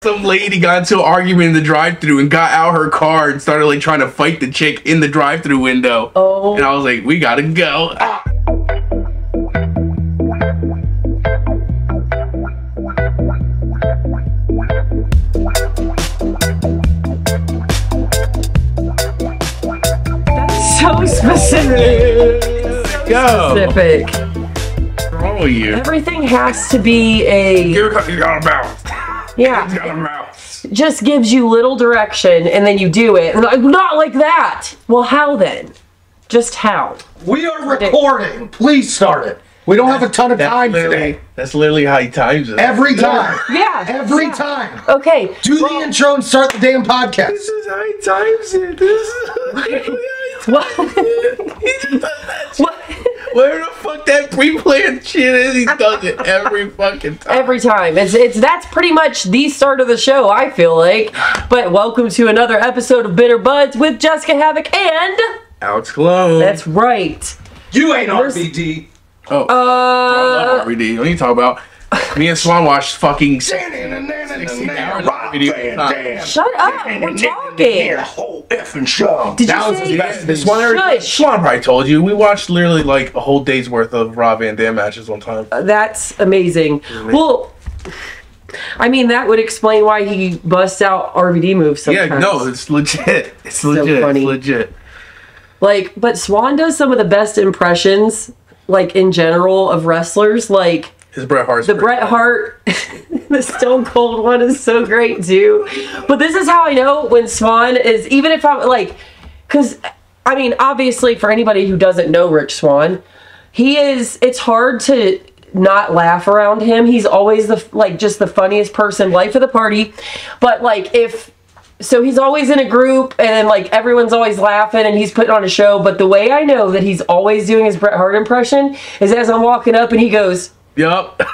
Some lady got into an argument in the drive-thru and got out her car and started like trying to fight the chick in the drive-thru window. Oh. And I was like, we gotta go. That's so specific. Go. Specific. What's wrong with you? Everything has to be a... You got a mouth. Yeah. You got a mouth. Just gives you little direction and then you do it. And like, not like that. Well, how then? Just how? We are recording. Please start it. We don't have a ton of time today. That's literally how he times it. Every time. Yeah. Every time. Okay. Do the intro and start the damn podcast. This is how he times it. This is What? He just does that shit. Where the fuck that pre-planned shit is, he does it every fucking time. Every time. That's pretty much the start of the show, I feel like. But welcome to another episode of Bitter Buds with JesSICKA Alex and... Alex Colon. That's right. You ain't RBD. Oh. RBD. What are you talking about? Me and Swan watched fucking 16 hours of video. Shut up. We're talking. The whole effing show. Did that you was say- the best thing. Swan probably told you. We watched literally like a whole day's worth of Rob Van Dam matches one time. That's amazing. Well, I mean, that would explain why he busts out RVD moves sometimes. Yeah, no, it's legit. It's So legit. funny. It's legit. Like, but Swan does some of the best impressions, like, in general, of wrestlers. Like, His Bret Hart's the pretty Bret Hart, the Stone Cold one is so great, too. But this is how I know when Swan is, even if I'm, like, because, I mean, obviously, for anybody who doesn't know Rich Swann, it's hard to not laugh around him. He's always just the funniest person, life of the party. But like so he's always in a group and then like everyone's always laughing and he's putting on a show. But the way I know that he's always doing his Bret Hart impression is as I'm walking up and he goes, Yup. You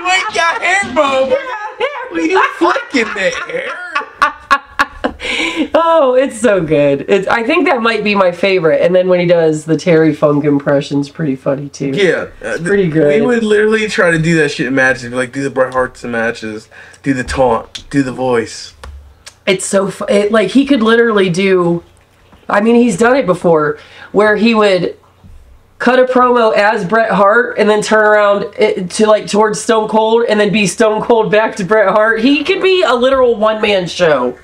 ain't got hair, bro. What you flicking that hair? oh, it's so good. I think that might be my favorite. And then when he does the Terry Funk impression's pretty funny too. Yeah. It's pretty good. We would literally try to do that shit in matches. Like, do the Bret Hart's in matches. Do the taunt. Do the voice. It's so like he could literally do, I mean, he's done it before where he would cut a promo as Bret Hart and then turn around to like towards Stone Cold and then be Stone Cold back to Bret Hart. He could be a literal one-man show.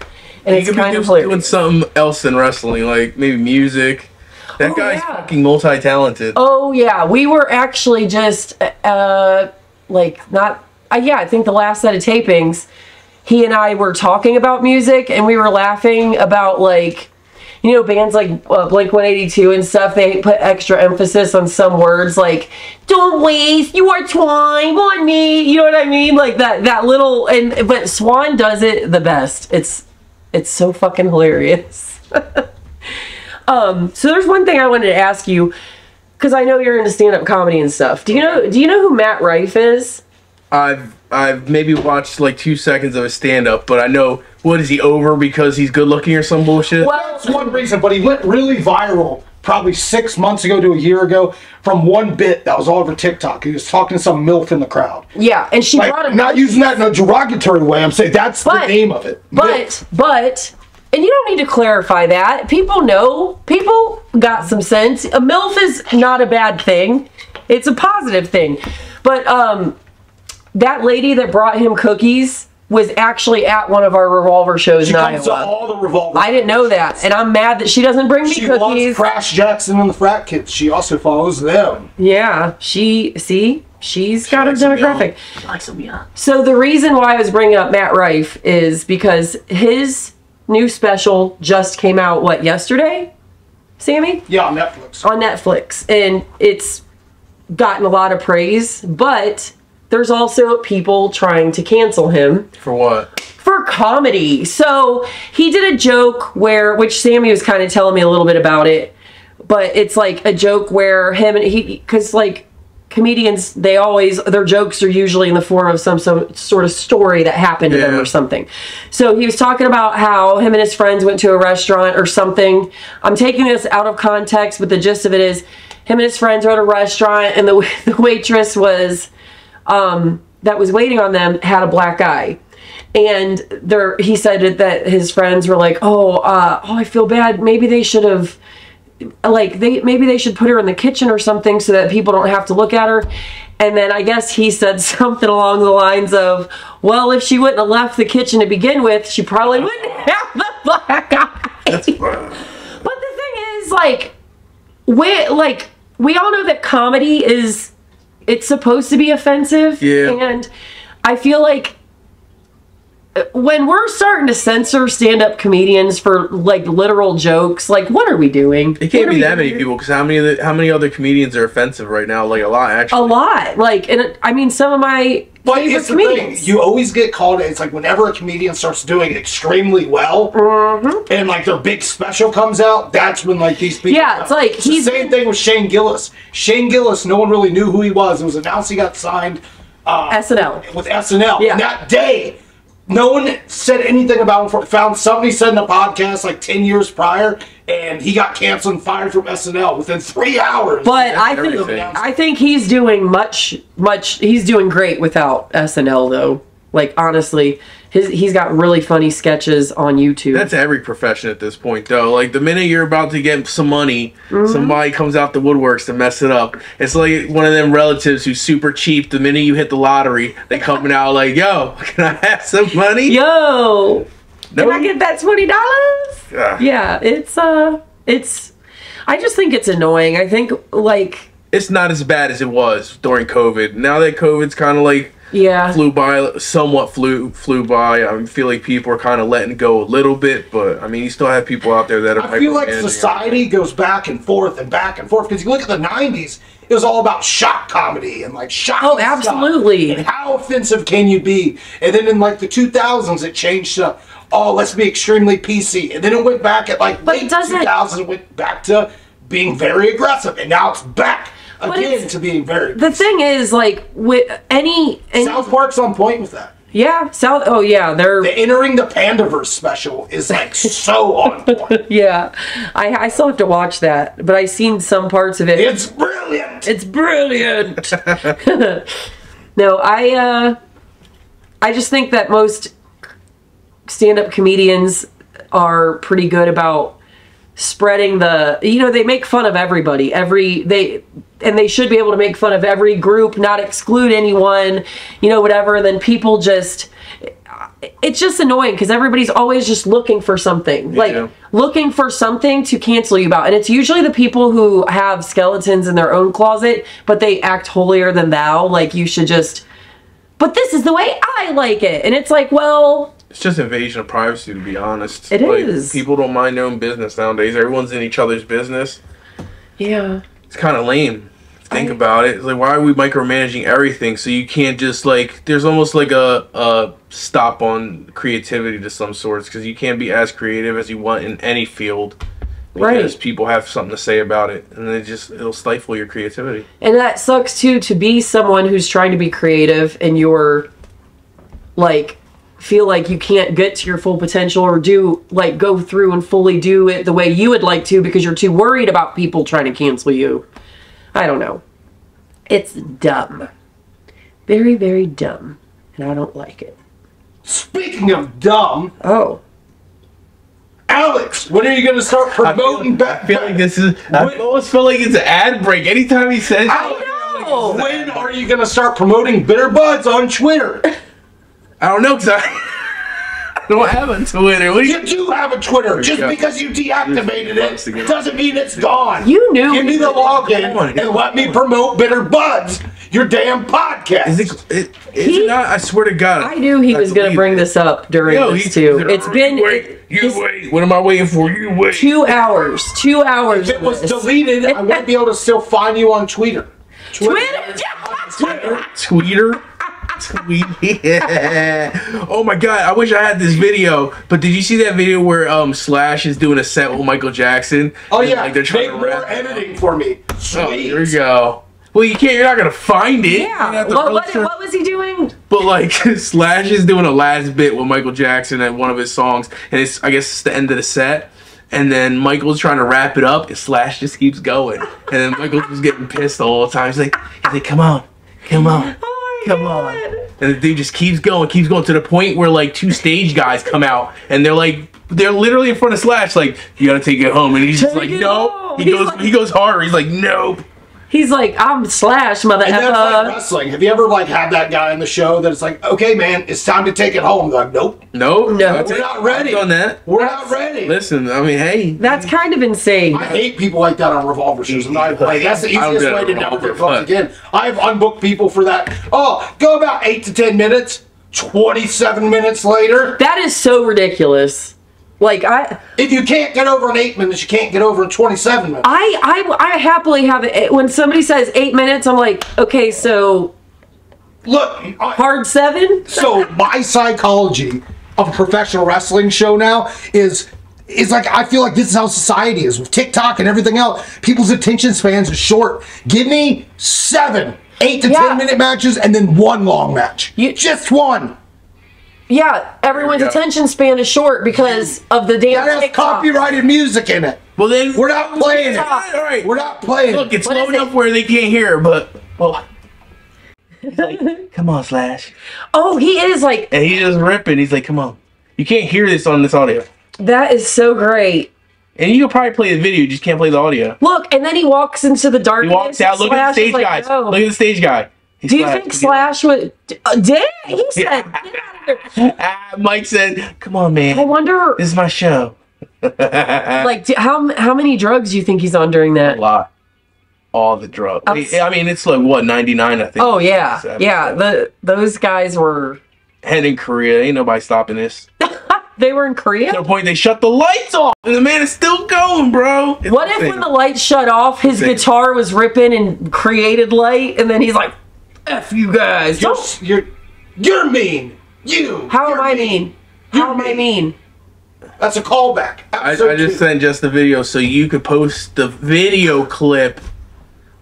And He it's could kind be of hilarious. doing something else than wrestling, like maybe music. That guy's fucking multi-talented. Oh yeah, we were actually just like not yeah, I think the last set of tapings he and I were talking about music and we were laughing about like, you know, bands like Blink-182 and stuff, they put extra emphasis on some words like, don't waste your time on me, you know what I mean? Like that little, but Swan does it the best. It's so fucking hilarious. So there's one thing I wanted to ask you, because I know you're into stand-up comedy and stuff. Do you know who Matt Rife is? I've maybe watched like 2 seconds of his stand-up, but I know, what is he over because he's good looking or some bullshit? Well, That's one reason, but he went really viral probably 6 months ago to a year ago from one bit that was all over TikTok. He was talking to some MILF in the crowd. yeah, and she Like, brought him. not using that in a derogatory way. I'm saying that's the name of it. But, and you don't need to clarify that. People know. People got some sense. A MILF is not a bad thing. It's a positive thing. But, that lady that brought him cookies was actually at one of our Revolver shows She in comes to Iowa. all the Revolver. I didn't know that, and I'm mad that she doesn't bring me She cookies. loves Crash Jackson and the Frat Kids. She also follows them. Yeah, she's got a likes them demographic. She likes him, yeah. So the reason why I was bringing up Matt Rife is because his new special just came out, what, yesterday, Sammy? Yeah, on Netflix. On Netflix. And it's gotten a lot of praise, but there's also people trying to cancel him. For what? For comedy. So he did a joke which Sammy was kind of telling me a little bit about it, but it's like a joke where because like comedians, their jokes are usually in the form of some sort of story that happened to them or something. So he was talking about how him and his friends went to a restaurant or something. I'm taking this out of context, but the gist of it is him and his friends were at a restaurant and the waitress was that was waiting on them had a black eye. And he said that his friends were like, oh, I feel bad. Maybe they should have, maybe they should put her in the kitchen or something so that people don't have to look at her. And then I guess he said something along the lines of, well, if she wouldn't have left the kitchen to begin with, she probably wouldn't have the black eye. But the thing is, we all know that comedy it's supposed to be offensive. Yeah. And I feel like when we're starting to censor stand-up comedians for literal jokes, what are we doing? It can't be that many people, because how many other comedians are offensive right now? A lot, actually. A lot. And I mean, some of my favorite comedians. You always get called. It's like whenever a comedian starts doing extremely well, and their big special comes out, that's when these people. Yeah, it's like it's the same thing with Shane Gillis. Shane Gillis, no one really knew who he was. It was announced he got signed SNL with SNL. Yeah. And that day, no one said anything about him. Somebody said in a podcast 10 years prior, and he got canceled and fired from SNL within 3 hours. But I think he's doing he's doing great without SNL though. Honestly, he's got really funny sketches on YouTube. That's every profession at this point, though. The minute you're about to get some money, somebody comes out the woodworks to mess it up. It's like one of them relatives who's super cheap. The minute you hit the lottery, they coming out yo, can I have some money? Yo, can I get that $20? Yeah, it's I just think it's annoying. I think it's not as bad as it was during COVID. Now that COVID's kind of somewhat flew by. I feel like people are kind of letting go a little bit, but I mean, you still have people out there that are. I feel like society goes back and forth, because you look at the '90s, it was all about shock comedy and shock. Oh, absolutely. And how offensive can you be? And then in the 2000s, it changed to, oh, let's be extremely PC, and then it went back at late 2000s, it went back to being very aggressive, and now it's back. Again, to being very. The thing is, with any South Park's on point with that. Yeah, Oh yeah, they're entering the Pandaverse special is so on point. Yeah, I still have to watch that, but I've seen some parts of it. It's brilliant. It's brilliant. No, I just think that most stand-up comedians are pretty good about spreading they make fun of everybody. And they should be able to make fun of every group, not exclude anyone, whatever. And then people it's just annoying because everybody's always just looking for something, looking for something to cancel you about. And it's usually the people who have skeletons in their own closet, but they act holier than thou. You should but this is the way I like it. And it's well, it's just invasion of privacy, to be honest. It is. People don't mind their own business nowadays. Everyone's in each other's business. Yeah. It's kind of lame. Think about it. It's why are we micromanaging everything? So you can't just there's almost a stop on creativity to some sorts, because you can't be as creative as you want in any field, because people have something to say about it, and it'll stifle your creativity. And that sucks too, to be someone who's trying to be creative and you're feel like you can't get to your full potential or go through and fully do it the way you would like to because you're too worried about people trying to cancel you. I don't know. It's dumb. Very, very dumb. And I don't like it. Speaking of dumb. Oh. Alex, when are you going to start promoting I feel like this is... I almost feel like it's an ad break. Anytime he says... I know! When are you going to start promoting Bitter Budz on Twitter? I don't know, because I don't have a Twitter. You do have a Twitter. Just because you deactivated it doesn't mean it's gone. You knew. Give me the login and let me promote Bitter Budz, your damn podcast. Is it not? I swear to God. I knew he was going to bring this up during this too. It's been... Wait. What am I waiting for? You wait. 2 hours. 2 hours. If it was deleted, I wouldn't be able to still find you on Twitter. Tweeter? Yeah. Oh my God, I wish I had this video. But did you see that video where Slash is doing a set with Michael Jackson? Oh yeah, they're trying to more editing for me. Sweet. Oh, here we go. Well, you're not gonna find it. Yeah. What was he doing? But Slash is doing a last bit with Michael Jackson at one of his songs, and I guess it's the end of the set. And then Michael's trying to wrap it up, and Slash just keeps going. And then Michael's just getting pissed the whole time. He's like, come on. Oh my God. On. And the dude just keeps going to the point where like 2 stage guys come out and they're literally in front of Slash, like, you gotta take it home. And he's just like, no. He goes harder. He's like, nope. He's like, I'm Slash, mother And that's like wrestling. Have you ever like had that guy in the show that it's like, okay, man, it's time to take it home? They're like, nope. No. We're not ready. I've done that. We're not ready. Listen, I mean, hey. That's kind of insane. I hate people like that on Revolver shows. I'm not like, that's the easiest way to know they're booked again. I've unbooked people for that. Oh, go about 8 to 10 minutes. 27 minutes later. That is so ridiculous. Like if you can't get over in 8 minutes, you can't get over in 27 minutes. I happily have it when somebody says 8 minutes. I'm like, okay, so look, hard 7. So my psychology of a professional wrestling show now is like, I feel like this is how society is with TikTok and everything else. People's attention spans are short. Give me 7 8 to 10 minute matches and then 1 long match. Just 1. Yeah, everyone's attention span is short because of the damn that has copyrighted music in it. Well, then we're not playing it. All right, we're not playing. Look, it's low enough where they can't hear, but he's like, come on, Slash. Oh, he is like, and he's just ripping. He's like, come on, you can't hear this on this audio. That is so great. And you can probably play the video, you just can't play the audio. Look, and then he walks into the darkness. He walks out. Look at the stage guy. Look at the stage guy. Do you think Slash would? Did he said? Get out of here. Mike said, "Come on, man. I wonder. This is my show." Like, how many drugs do you think he's on during that? A lot. All the drugs. I mean, it's like what 99, I think. Oh yeah, yeah. Those guys were. And in Korea, ain't nobody stopping this. They were in Korea? To the point they shut the lights off. And the man is still going, bro. What if when the lights shut off, his guitar was ripping and created light, and then he's like, F you guys. You're mean. How am I mean? How am I mean? That's a callback. I just sent just the video so you could post the video clip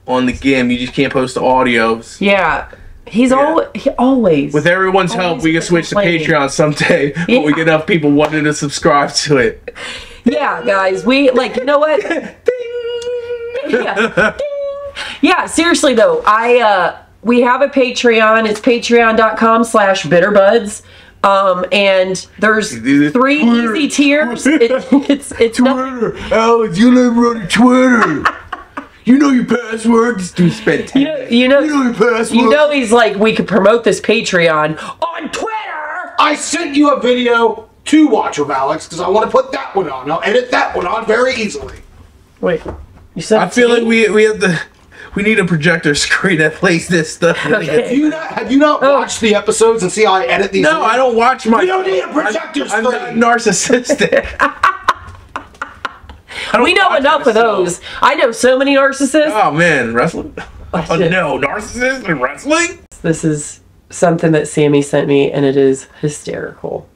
on the GIM. You just can't post the audios. Yeah. He always. With everyone's help, we can switch to Patreon someday when we get enough people wanting to subscribe to it. Yeah, guys, we like. You know what? Yeah, seriously though, we have a Patreon. It's patreon.com/bitterbuds. And there's 3 easy tiers. It's Twitter. Alex, you live on Twitter. You know your password. This dude spent 10 you know your password. You know he's like, we could promote this Patreon on Twitter. I sent you a video to watch of Alex because I want to put that one on. I'll edit that one on very easily. Wait, you said I feel like we need a projector screen that plays this stuff. Okay. Have you not watched the episodes and see how I edit these? No, I don't watch my. We don't need a projector screen. I'm not narcissistic. We know enough of those. I know so many narcissists. Oh man, wrestling. Oh no, narcissists and wrestling. This is something that Sammy sent me, and it is hysterical.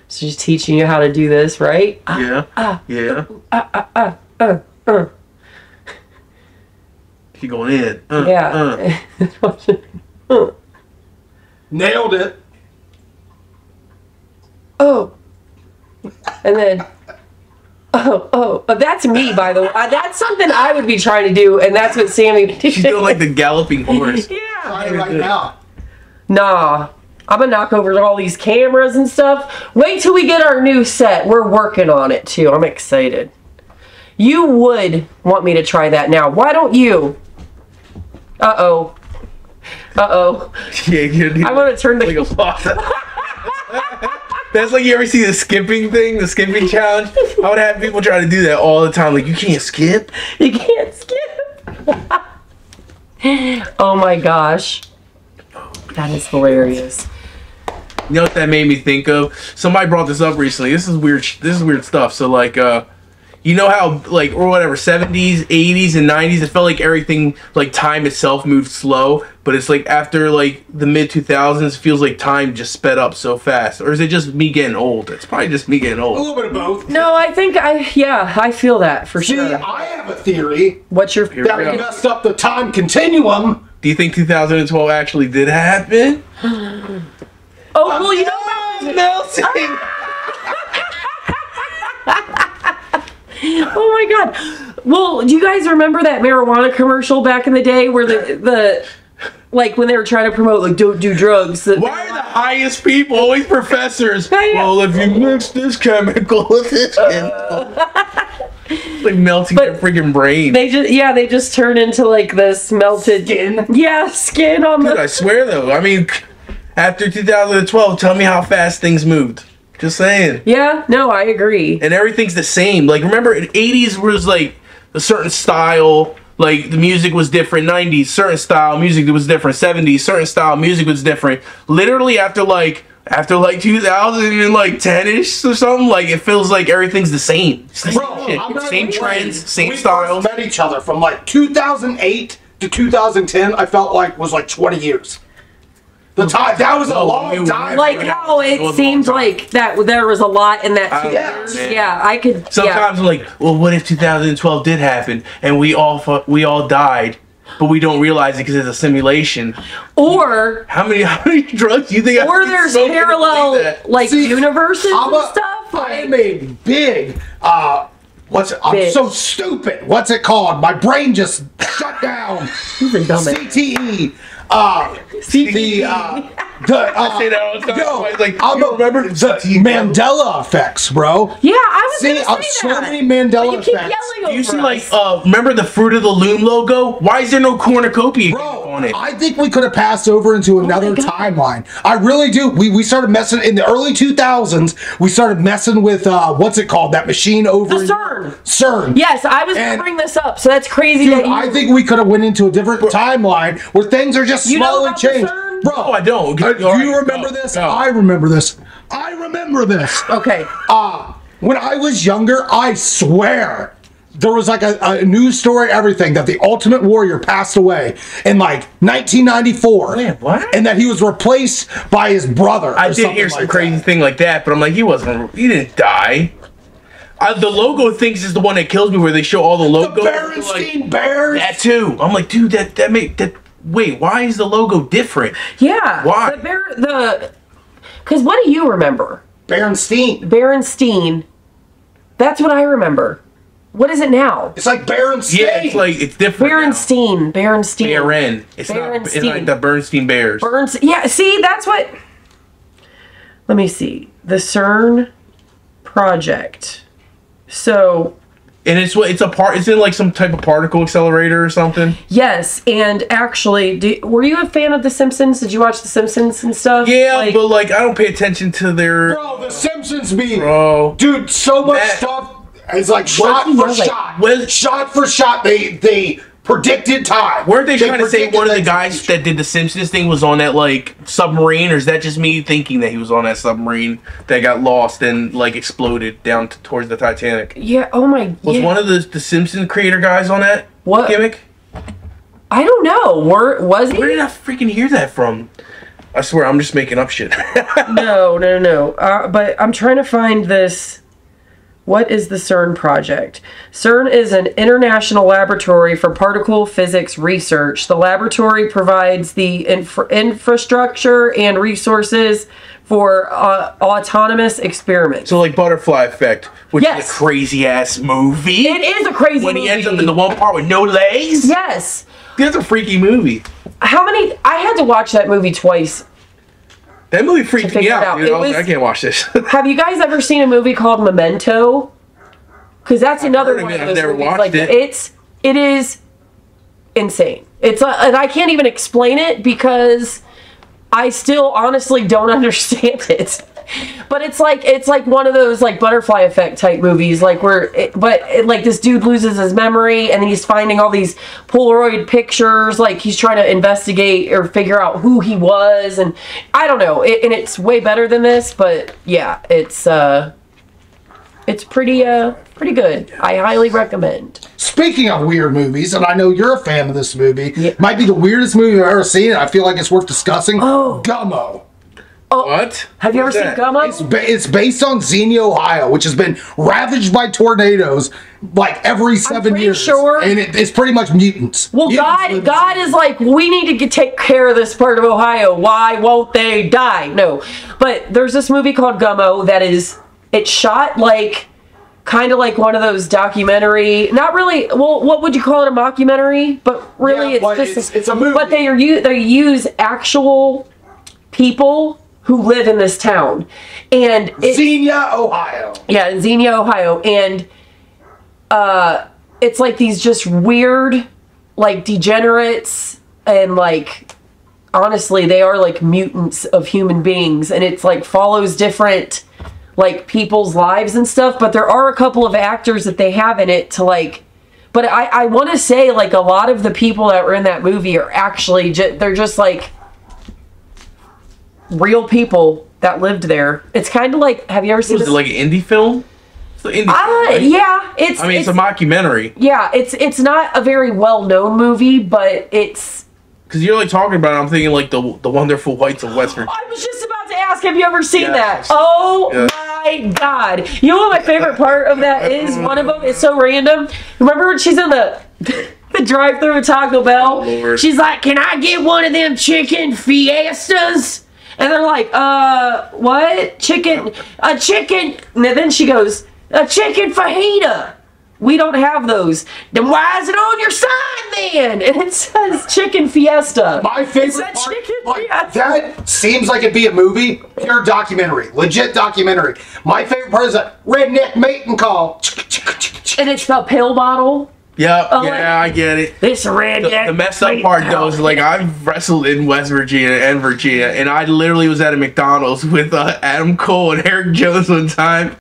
She's teaching you how to do this, right? Yeah. Keep going in. Yeah. Nailed it. Oh. And then. Oh, that's me, by the way. That's something I would be trying to do, and that's what Sammy. She's doing like the galloping horse. Yeah. Right now. Nah. I'm gonna knock over all these cameras and stuff. Wait till we get our new set. We're working on it too. I'm excited. You would want me to try that now. Why don't you? Uh-oh. Yeah, I want to turn the... That's like, you ever see the skipping thing? The skipping challenge? I would have people try to do that all the time. Like, you can't skip? You can't skip. Oh my gosh. That is hilarious. You know what that made me think of? Somebody brought this up recently. This is weird stuff. So like, you know how, like, or whatever, 70s, 80s, and 90s, it felt like everything, like, time itself moved slow, but it's like after, like, the mid-2000s, it feels like time just sped up so fast. Or is it just me getting old? It's probably just me getting old. A little bit of both. No, I think I feel that for sure. See, I have a theory. What's your theory? That we messed up the time continuum. Do you think 2012 actually did happen? Oh, well, you know about Nelson. Oh my god. Well, do you guys remember that marijuana commercial back in the day where the like when they were trying to promote like don't do drugs. Why are the highest people always professors? Well, if you mix this chemical with this chemical, like melting their freaking brain. They just turn into like this melted skin. Yeah, skin on Dude, I swear though. I mean, after 2012, tell me how fast things moved. Just saying. Yeah, no, I agree. And everything's the same. Like, remember, in 80s was like a certain style. Like, the music was different. 90s, certain style music was different. 70s, certain style music was different. Literally after 2000 and like 10ish or something, like it feels like everything's the same. Same trends, same styles. We met each other from like 2008 to 2010. I felt like was like 20 years. The time that was a long time. Like how it seemed like that there was a lot in that 2 years. Yeah, I could. Sometimes I'm like, well, what if 2012 did happen and we all died? But we don't realize it because it's a simulation. Or how many drugs do you think? Or there's parallel universes and stuff. I am a big I'm so stupid. What's it called? My brain just shut down. CTE. I say that all the time. Remember the Mandela Effects, bro? Yeah, I was gonna say so many Mandela Effects. Do you see remember the Fruit of the Loom logo? Why is there no cornucopia on it? I think we could have passed over into another timeline. I really do. We started messing in the early 2000s. We started messing with what's it called? That machine over the CERN. CERN. Yes, I was gonna bring this up. So that's crazy. Dude, I think we could have went into a different timeline where things are just slowly changed. Bro, I don't. Do you remember this? No. I remember this. I remember this. Okay. When I was younger, I swear there was like a news story, everything, that the Ultimate Warrior passed away in like 1994. Man, what? And that he was replaced by his brother. I did hear some crazy thing like that, but I'm like, he didn't die. The logo thinks is the one that kills me, where they show all the logos. The Berenstein Bears. That too. I'm like, dude, wait, why is the logo different? Yeah. Why? Because what do you remember? Berenstein. That's what I remember. What is it now? It's like Berenstein. Yeah, it's different. Berenstein. Baren. It's like the Bernstein Bears. Yeah, see, that's what. Let me see. The CERN project. So. And it's in like some type of particle accelerator or something. Yes, and actually, were you a fan of The Simpsons? Did you watch The Simpsons and stuff? Yeah, but like I don't pay attention to their. Bro, The Simpsons be. Bro, dude, so much stuff. It's like shot for shot. They predicted time. Weren't they trying to say one of the guys that did the Simpsons thing was on that like submarine, or is that just me thinking that he was on that submarine that got lost and like exploded down towards the Titanic? Yeah. Oh my. Was one of the Simpsons creator guys on that gimmick? I don't know. Was he? Where did I freaking hear that from? I swear I'm just making up shit. No. But I'm trying to find this. What is the CERN project? CERN is an international laboratory for particle physics research. The laboratory provides the infrastructure and resources for autonomous experiments. So like Butterfly Effect, which is a crazy ass movie. It is a crazy movie. When he ends up in the one part with no legs? Yes. That's a freaky movie. I had to watch that movie twice. That movie freaked me out. I can't watch this. Have you guys ever seen a movie called Memento? Because that's another one of those I've never movies. watched like, it. It is insane. And I can't even explain it because I still honestly don't understand it. But it's like one of those like Butterfly Effect type movies, like like this dude loses his memory and then he's finding all these Polaroid pictures, like he's trying to investigate or figure out who he was, and I don't know. And it's way better than this, but yeah, it's pretty good. I highly recommend. Speaking of weird movies, and I know you're a fan of this movie, might be the weirdest movie I've ever seen, and I feel like it's worth discussing. Gummo. Oh, what? Have you ever seen Gummo? It's based on Xenia, Ohio, which has been ravaged by tornadoes like every 7 years. Sure. And it's pretty much mutants. Well, God is like, we need to take care of this part of Ohio. Why won't they die? No. But there's this movie called Gummo that it's shot like kind of like one of those documentary, not really, well, what would you call it, a mockumentary? But really it's a movie. But they use actual people who live in this town. And Xenia, Ohio. Yeah, in Xenia, Ohio. And it's like these just weird, like, degenerates, and like, honestly, they are like mutants of human beings, and it's like follows different like people's lives and stuff. But there are a couple of actors that they have in it to like, but I want to say like a lot of the people that were in that movie are actually they're just like real people that lived there. It's kind of like, have you ever seen Was it like an indie film? It's an indie film, right? Yeah, it's a mockumentary. Yeah, it's not a very well known movie, but it's, because you're like talking about it, I'm thinking like the Wonderful Whites of West Virginia. I was just about to ask, have you ever seen that? Oh my god! You know what my favorite part of that is? One of them is so random. Remember when she's in the drive-thru at Taco Bell? Lord. She's like, "Can I get one of them chicken fiestas?" And they're like, what? Chicken, a chicken. And then she goes, a chicken fajita. We don't have those. Then why is it on your sign then? And it says chicken fiesta. My favorite part, that seems like it'd be a movie, pure documentary, legit documentary. My favorite part is a redneck mating call. And it's the pill bottle. Yeah, I get it. This redneck. The messed up part though is like I've wrestled in West Virginia and Virginia, and I literally was at a McDonald's with Adam Cole and Eric Jones one time,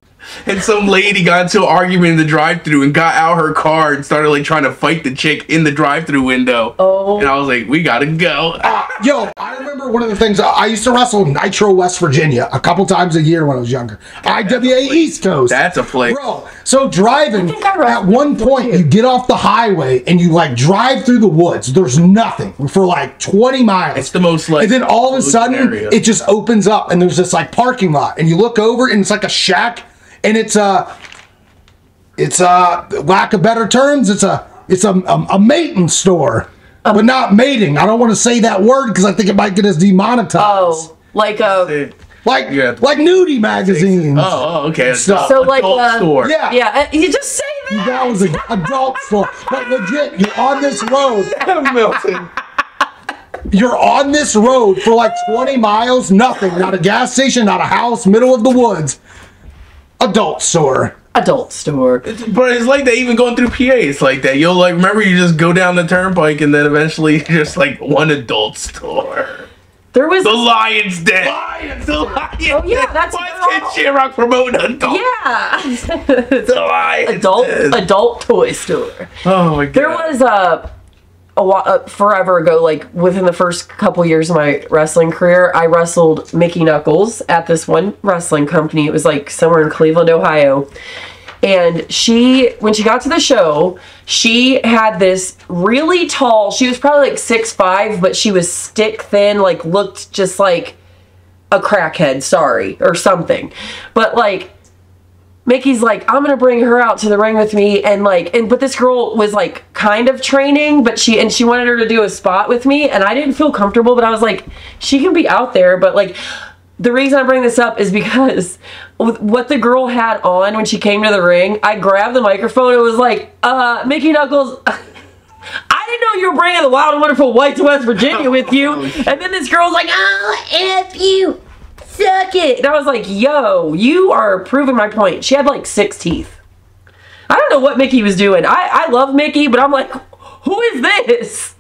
and some lady got into an argument in the drive-thru and got out her car and started like trying to fight the chick in the drive-thru window. Oh. And I was like, we gotta go. Yo, I remember one of the things, I used to wrestle in Nitro, West Virginia a couple times a year when I was younger. IWA East Coast. That's a place. Bro, so driving, at one point you get off the highway and you like drive through the woods. There's nothing for like 20 miles. It's the most like, and then all of a sudden it just opens up and there's this like parking lot, and you look over and it's like a shack, and it's lack of better terms, it's a mating store. But not mating. I don't want to say that word because I think it might get us demonetized. Oh, like a... Like nudie magazines. Oh, okay. So like a store. Yeah, you just say that. That was an adult store. But legit, you're on this road. Milton. You're on this road for like 20 miles, nothing. Not a gas station, not a house, middle of the woods. Adult store. Adult store. But it's like that even going through PA. It's like that. You'll like, remember you just go down the turnpike and then eventually just like one adult store. There was the Lion's Den. The Lion's Oh yeah, that's why is Ken Shamrock promoting adult? Yeah. The Lion's Den. Adult toy store. Oh my god. There was forever ago, like within the first couple years of my wrestling career, I wrestled Mickey Knuckles at this one wrestling company. It was like somewhere in Cleveland, Ohio. And when she got to the show, she had this really tall, she was probably like 6'5", but she was stick thin, like looked just like a crackhead, sorry, or something. But like, Mickey's like, I'm gonna bring her out to the ring with me, and like, but this girl was like kind of training, but she wanted her to do a spot with me, and I didn't feel comfortable, but I was like, she can be out there. But like, the reason I bring this up is because what the girl had on when she came to the ring, I grabbed the microphone and was like, Mickey Knuckles, I didn't know you were bringing the Wild and Wonderful Whites of West Virginia with you. And then this girl's like, oh, F you. Suck it. And I was like, yo, you are proving my point. She had like 6 teeth. I don't know what Mickey was doing. I love Mickey, but I'm like, who is this?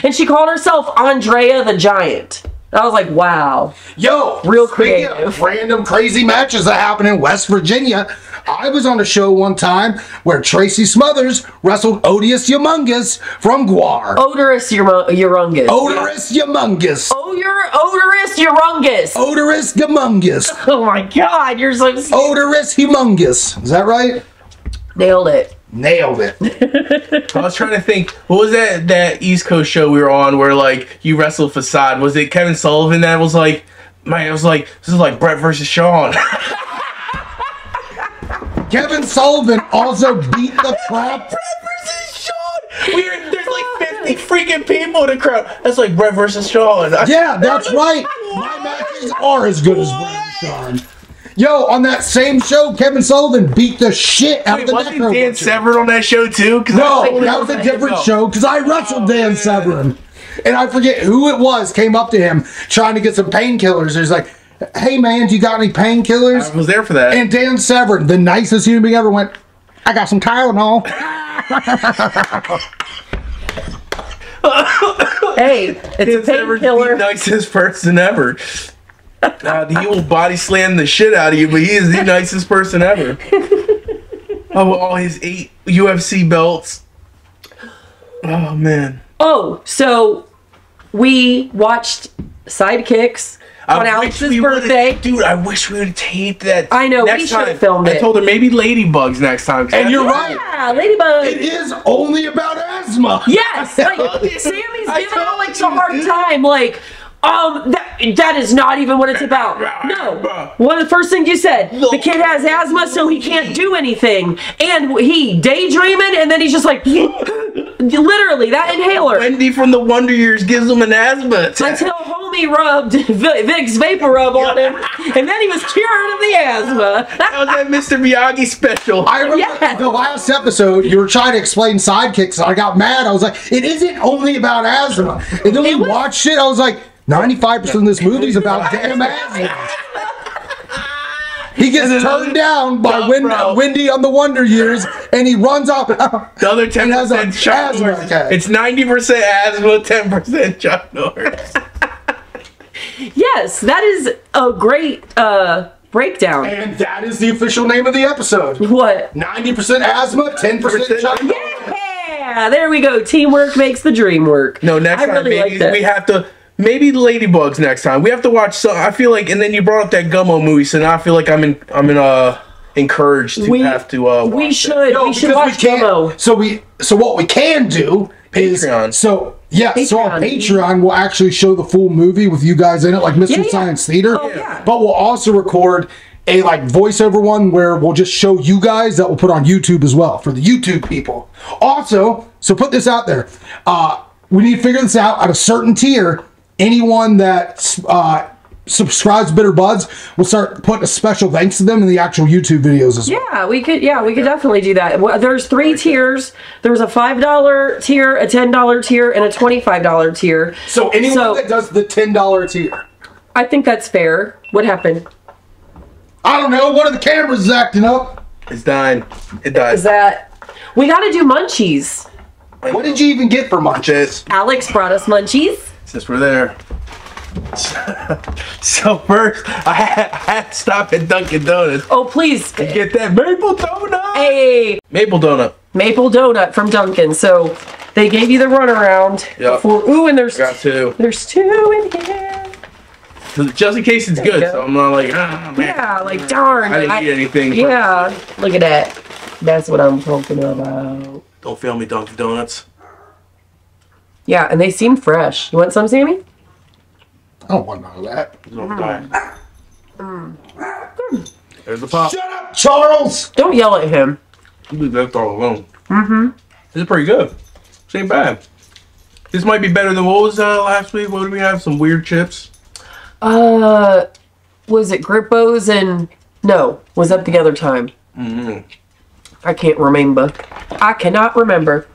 And she called herself Andrea the Giant. I was like, wow. Yo, real creative. Of random crazy matches that happen in West Virginia. I was on a show one time where Tracy Smothers wrestled Odious Humongous from Guar. Odorous Humongous. Odorous Humongous. Odorous Humongous. Odorous Humongous. Oh my god, you're so stupid. Odorous Humongous. Is that right? Nailed it. Nailed it. I was trying to think, what was that East Coast show we were on where like you wrestled Facade? Was it Kevin Sullivan that was like, man, it was like, this is like Brett versus Sean. Kevin Sullivan also beat the crap. Brett versus Sean. There's like 50 freaking people in the crowd. That's like Brett versus Sean. Yeah, that's right. My matches are as good as Brett and Sean. Yo, on that same show, Kevin Sullivan beat the shit out of the wasn't necro Dan butcher. Severn on that show too? No, that was a different show because I wrestled Dan Severn. And I forget who it was came up to him trying to get some painkillers. He's like, hey man, you got any painkillers? I was there for that. And Dan Severn, the nicest human being ever, went, I got some Tylenol. Hey, it's a painkiller. The nicest person ever. He will body slam the shit out of you, but he is the nicest person ever. Oh, all his 8 UFC belts. Oh man. Oh, so we watched Sidekicks on Alex's birthday. Dude, I wish we would have taped that. I know, we should have filmed it. I told her maybe Ladybugs next time. And you're right. Yeah, Ladybug. It is only about asthma. Yes, like Sammy's giving Alex a hard time. Like, that is not even what it's about. No. One of the first things you said, the kid has asthma, so he can't do anything. And he daydreaming, and then he's just like, literally, that inhaler. Wendy from the Wonder Years gives him an asthma attack. Until homie rubbed Vicks Vapor Rub on him, and then he was cured of the asthma. That was that Mr. Miyagi special. I remember the last episode, you were trying to explain Sidekicks, and I got mad. I was like, it isn't only about asthma. And then we watched it, I was like, 95% of this movie is about damn asthma. He gets turned down by Wendy on the Wonder Years, and he runs off. The other 10% Chuck Norris. It's 90% asthma, 10% Chuck Norris. Yes, that is a great breakdown. And that is the official name of the episode. What? 90% asthma, 10% Chuck Norris. Yeah, there we go. Teamwork makes the dream work. No, next time maybe we have to. Maybe Ladybugs next time. We have to watch some. I feel like, and then you brought up that Gummo movie, so now I feel like I'm encouraged to have to. Watch we should. No, we should watch Gummo. So what we can do is Patreon. So on Patreon we'll actually show the full movie with you guys in it, like Mr. Science Theater. Oh, yeah. But we'll also record a voiceover one where we'll just show you guys that we'll put on YouTube as well for the YouTube people. Also, so put this out there. We need to figure this out at a certain tier. Anyone that subscribes to Bitter Buds, we'll start putting a special thanks to them in the actual YouTube videos as well. Yeah, we could definitely do that. Well, there's 3 tiers. There's a $5 tier, a $10 tier, and a $25 tier. So anyone that does the $10 tier. I think that's fair. What happened? I don't know. One of the cameras is acting up. It's dying. It died. Is that... We got to do munchies. What did you even get for munchies? Alex brought us munchies. Since we're there. So first, I had to stop at Dunkin' Donuts. Oh, please. To get that maple donut. Hey. Maple donut. Maple donut from Dunkin'. So they gave you the runaround. Yep. Ooh, and there's... Got 2. There's 2 in here. Just in case it's good, so I'm not like, man. Yeah, like, darn. I didn't eat anything. Yeah, look at that. That's what I'm talking about. Don't fail me, Dunkin' Donuts. Yeah, and they seem fresh. You want some, Sammy? I don't want none of that. There's the pop. Shut up, Charles! Don't yell at him. You leave that all alone. This is pretty good. This ain't bad. This might be better than what was last week. What did we have? Some weird chips? Was it Grippos and... No, was that the other time? I can't remember. I cannot remember.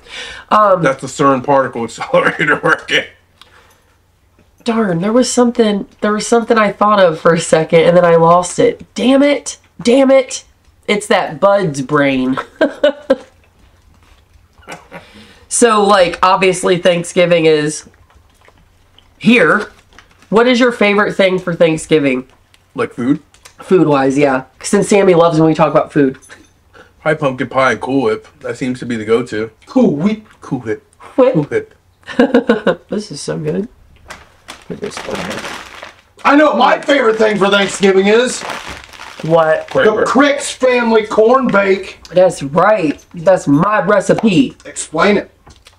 That's the CERN particle accelerator working. Darn, there was something I thought of for a second and then I lost it. Damn it. Damn it. It's that Budz brain. So, obviously Thanksgiving is here. What is your favorite thing for Thanksgiving? Like food? Food-wise, yeah. Since Sammy loves when we talk about food. Probably pumpkin pie and Cool Whip. That seems to be the go-to. Cool Whip. Cool Whip. Whip. Cool Whip. This is so good. I know what my favorite thing for Thanksgiving is. What? The Crick's family corn bake. That's right. That's my recipe. Explain it.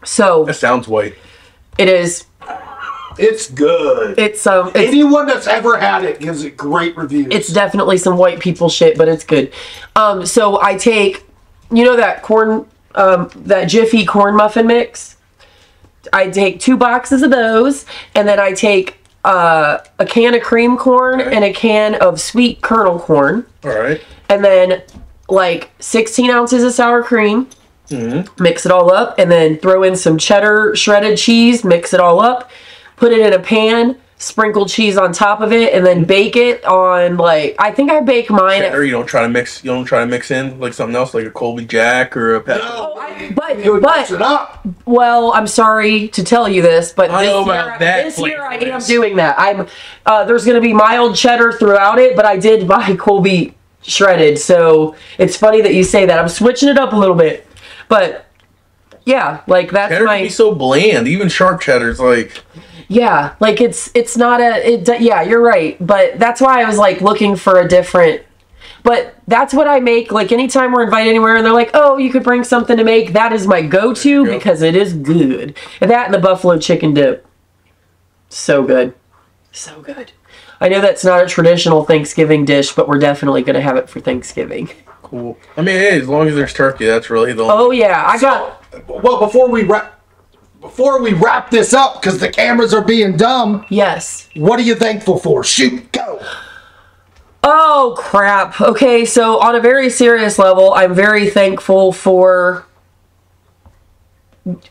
So That sounds white. it is. It's good. It's Anyone that's ever had it gives it great reviews. It's definitely some white people shit, but it's good. So I take, that corn, that Jiffy corn muffin mix. I take 2 boxes of those, and then I take a can of cream corn and a can of sweet kernel corn. All right. And then like 16 ounces of sour cream. Mix it all up, and then throw in some cheddar shredded cheese. Mix it all up. Put it in a pan. Sprinkle cheese on top of it, and then bake it on like I think I bake mine. Cheddar, you don't try to mix. You don't try to mix in like something else, like a Colby Jack or a pepper. But well, I'm sorry to tell you this, but this year I am doing that. I'm there's going to be mild cheddar throughout it, but I did buy Colby shredded, so it's funny that you say that. I'm switching it up a little bit, but yeah, like that's cheddar can be so bland. Even sharp cheddar's like. Yeah, like it's not yeah, you're right, but that's why I was like looking for a different. But that's what I make. Like anytime we're invited anywhere, and they're like, "Oh, you could bring something to make." That is my go-to because it is good. And that and the buffalo chicken dip, so good, so good. I know that's not a traditional Thanksgiving dish, but we're definitely gonna have it for Thanksgiving. Cool. I mean, hey, as long as there's turkey, that's really the. Oh yeah, I got. Well, before we wrap this up, because the cameras are being dumb. Yes. What are you thankful for? Shoot, go. Oh, crap. Okay, so on a very serious level, I'm very thankful for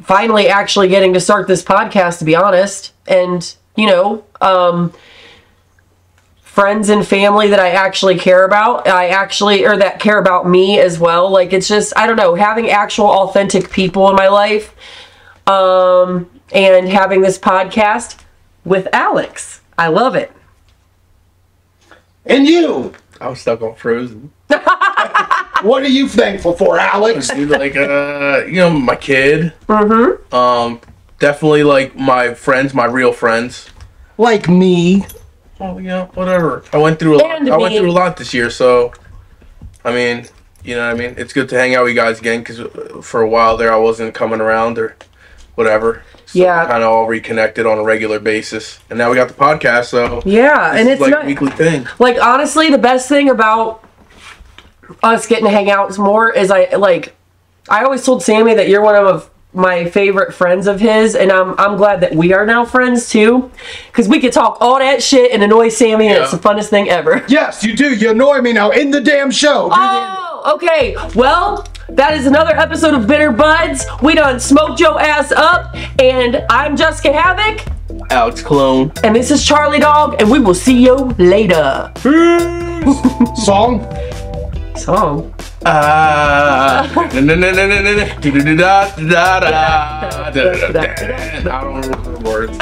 finally actually getting to start this podcast, to be honest. And, you know, friends and family that I actually care about. Or that care about me as well. Like, it's just, I don't know, having actual authentic people in my life. And having this podcast with Alex. I love it. And you? I was stuck on Frozen. What are you thankful for, Alex? Dude, like, you know, my kid. Definitely, like, my friends, my real friends. Like me. Oh, yeah, whatever. I went through a lot. I went through a lot this year, so, I mean, you know what I mean? It's good to hang out with you guys again, because for a while there I wasn't coming around or whatever. So yeah, kind of all reconnected on a regular basis, and now we got the podcast. So yeah, and it's like not a weekly thing. Like honestly, the best thing about us getting to hang out more is I always told Sammy that you're one of my favorite friends of his, and I'm glad that we are now friends too, because we could talk all that shit and annoy Sammy, and it's the funnest thing ever. Yes, you do. You annoy me now in the damn show. Oh, okay. Well. That is another episode of Bitter Buds. We done smoked your ass up, and I'm JesSICKA Havoc. Alex Colon. And this is Charlie Dog, and we will see you later. Song? Song? I don't remember the words.